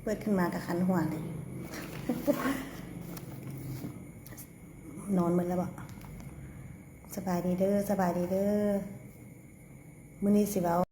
เปิดขึ้นมากับคันหัวเลยนอนหมดแล้วบ่สบายดีเด้อสบายดีเด้อมื้อนี้สิเว้า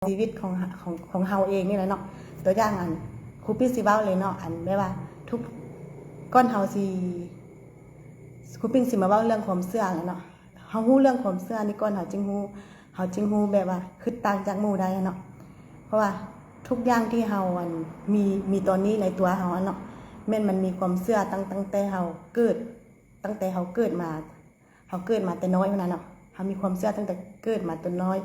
ชีวิตของเฮาเองนี่แหละเนาะตัวอย่างอันครูปิ้งสิเว้าเลยเนาะอันแบบว่าทุกก้อนเฮาสิครูปิ้งสิมาเว้าเรื่องความเชื่อแล้วเนาะเฮาฮู้เรื่องความเชื่อนี่ก่อนเฮาจึงฮู้แบบว่าคือต่างจากหมู่ได้เนาะเพราะว่าทุกอย่างที่เฮาอันมีตอนนี้ในตัวเฮาเนาะแม่นมันมีความเชื่อตั้งแต่เฮาเกิดตั้งแต่เฮาเกิดมาแต่น้อยเท่านั้นเนาะเฮามีความเชื่อตั้งแต่เกิดมาแต่น้อย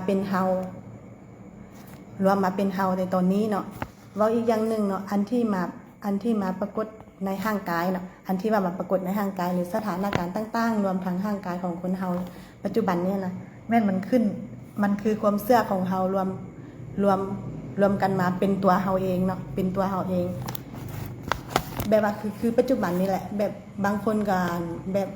เป็นเฮารวมมาเป็นเฮาในตอนนี้เนาะเว้าอีกอย่างหนึ่งเนาะอันที่มาปรากฏในร่างกายเนาะอันที่ว่ามาปรากฏในร่างกายหรือสถานการณ์ต่างๆรวมทั้งร่างกายของคนเฮาปัจจุบันเนี่ยนะแม่นมันคือความเชื่อของเฮารวมรวมกันมาเป็นตัวเฮาเองเนาะเป็นตัวเฮาเองแบบว่าคือปัจจุบันนี่แหละแบบบางคนก็แบบ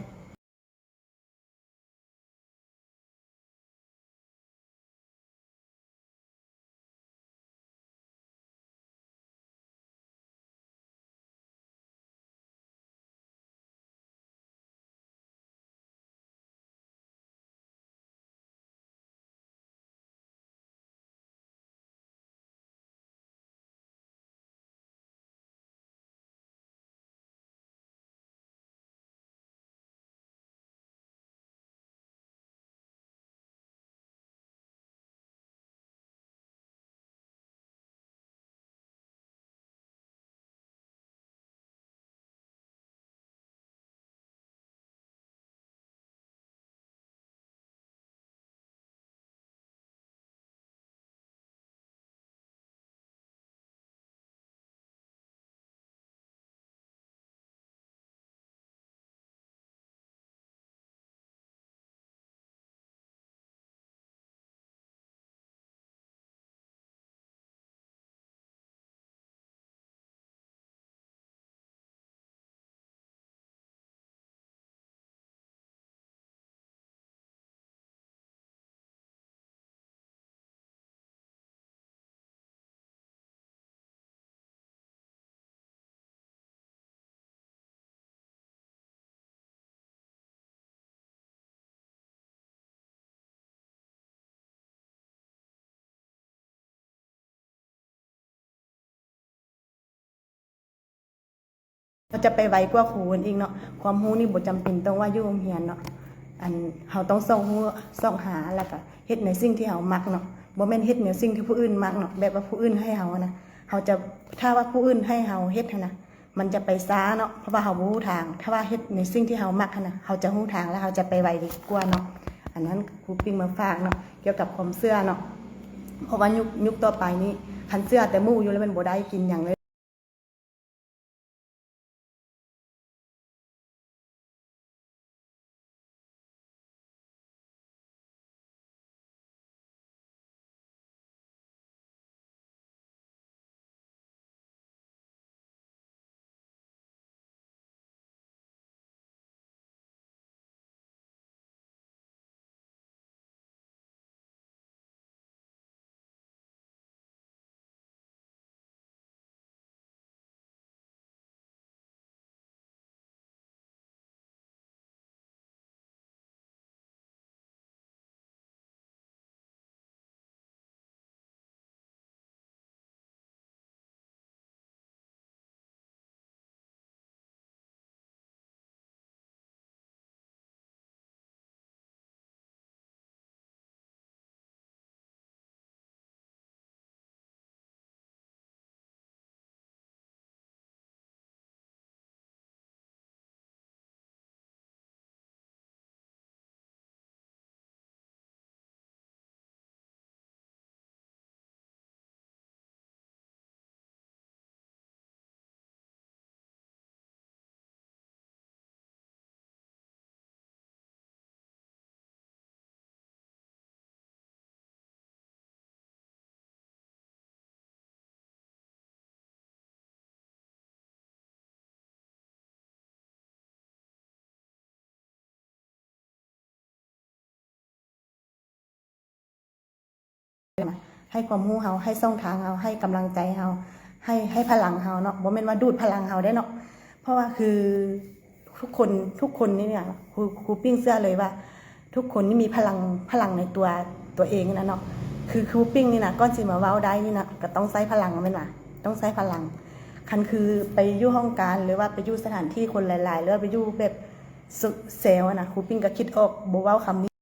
จะไปไวกว่าครูอื่นอีกเนาะความรู้นี่บ่จำเป็นต้องว่าอยู่โรงเรียนเนาะอันเฮาต้องส่องรู้ส่องหาแล้วก็เฮ็ดในสิ่งที่เฮามักเนาะบ่แม่นเฮ็ดในสิ่งที่ผู้อื่นมักเนาะแบบว่าผู้อื่นให้เฮานะเฮาจะถ้าว่าผู้อื่นให้เฮาเฮ็ดนะมันจะไปช้าเนาะเพราะว่าเฮาบ่รู้ทางถ้าว่าเฮ็ดในสิ่งที่เฮามักนะเฮาจะรู้ทางแล้วเฮาจะไปไวดีกว่าเนาะอันนั้นครูปิ้งมาฝากเนาะเกี่ยวกับความเชื่อเนาะเพราะว่ายุคต่อไปนี้คันเชื่อแต่หมู่อยู่แล้วมันบ่ได้กินหยังเลยให้ความรู้เฮาให้ช่องทางเฮาให้กำลังใจเฮาให้พลังเฮาเนาะบ่แม่นว่าดูดพลังเฮาได้เนาะเพราะว่าคือทุกคนนี่เนี่ยครูปิ้งเชื่อเลยว่า ทุกคนนี่มีพลังในตัวเองนะเนาะคือครูปิ้งนี่นะก้อนสิมาเว้าได้นี่นะก็ต้องใช้พลังแม่นว่าต้องใช้พลังคันคือไปอยู่ห้องการหรือว่าไปอยู่สถานที่คนหลายๆหรือว่าไปอยู่แบบเซลล์นะครูปิ้งก็คิดออกบ่เว้าคำนี้